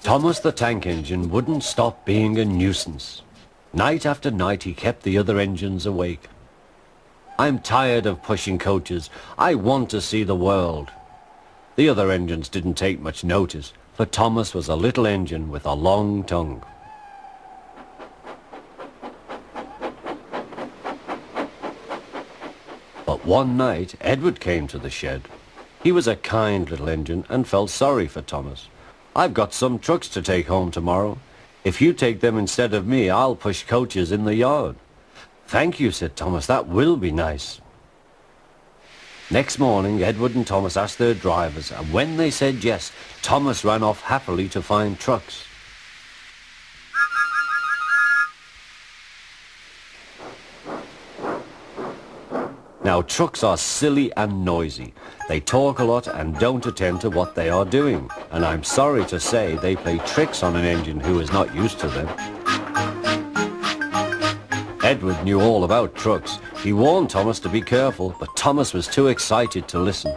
Thomas the Tank Engine wouldn't stop being a nuisance. Night after night he kept the other engines awake. "I'm tired of pushing coaches. I want to see the world." The other engines didn't take much notice, for Thomas was a little engine with a long tongue. But one night Edward came to the shed. He was a kind little engine and felt sorry for Thomas. "I've got some trucks to take home tomorrow. If you take them instead of me, I'll push coaches in the yard." "Thank you," said Thomas, "that will be nice." Next morning, Edward and Thomas asked their drivers, and when they said yes, Thomas ran off happily to find trucks. Now, trucks are silly and noisy. They talk a lot and don't attend to what they are doing. And I'm sorry to say they play tricks on an engine who is not used to them. Edward knew all about trucks. He warned Thomas to be careful, but Thomas was too excited to listen.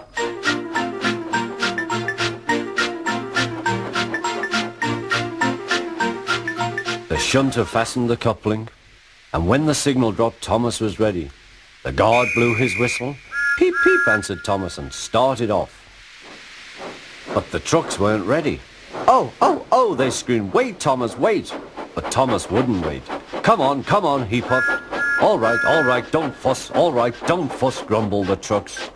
The shunter fastened the coupling, and when the signal dropped, Thomas was ready. The guard blew his whistle. "Peep, peep," answered Thomas, and started off. But the trucks weren't ready. "Oh, oh, oh," they screamed. "Wait, Thomas, wait." But Thomas wouldn't wait. Come on," he puffed. All right, don't fuss. All right, don't fuss," grumbled the trucks.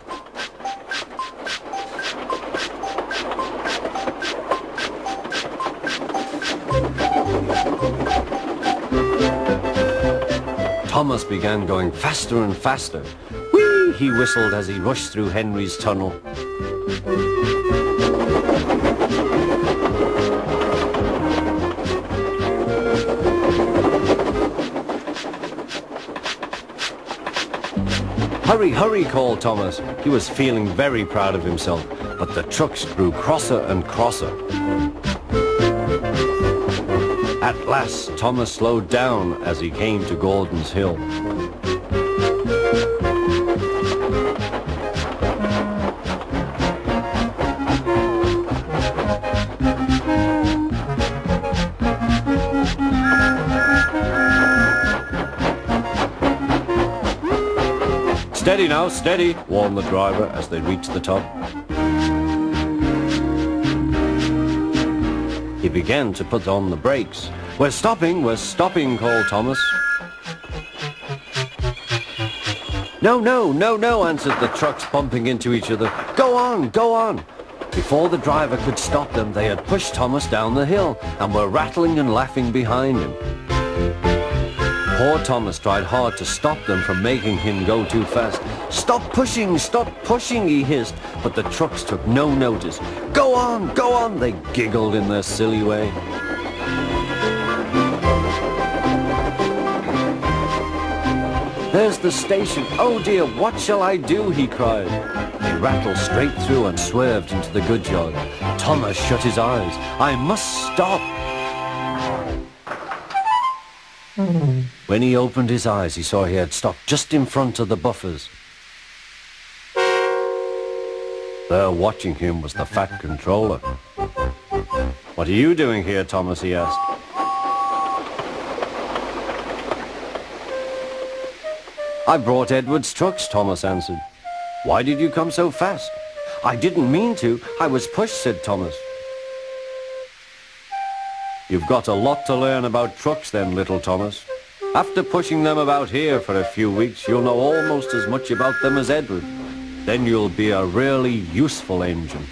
Thomas began going faster and faster. "Whee!" he whistled as he rushed through Henry's tunnel. "Hurry, hurry," called Thomas. He was feeling very proud of himself, but the trucks grew crosser and crosser. At last, Thomas slowed down as he came to Gordon's Hill. "Steady now, steady," warned the driver as they reached the top. He began to put on the brakes. We're stopping," called Thomas. No," answered the trucks, bumping into each other. Go on." Before the driver could stop them, they had pushed Thomas down the hill and were rattling and laughing behind him. Poor Thomas tried hard to stop them from making him go too fast. Stop pushing," he hissed, but the trucks took no notice. Go on," they giggled in their silly way. "There's the station. Oh dear, what shall I do?" he cried. They rattled straight through and swerved into the goods yard. Thomas shut his eyes. "I must stop." When he opened his eyes, he saw he had stopped just in front of the buffers. There watching him was the Fat Controller. "What are you doing here, Thomas?" he asked. "I brought Edward's trucks," Thomas answered. "Why did you come so fast?" "I didn't mean to. I was pushed," said Thomas. "You've got a lot to learn about trucks then, little Thomas. After pushing them about here for a few weeks, you'll know almost as much about them as Edward. Then you'll be a really useful engine."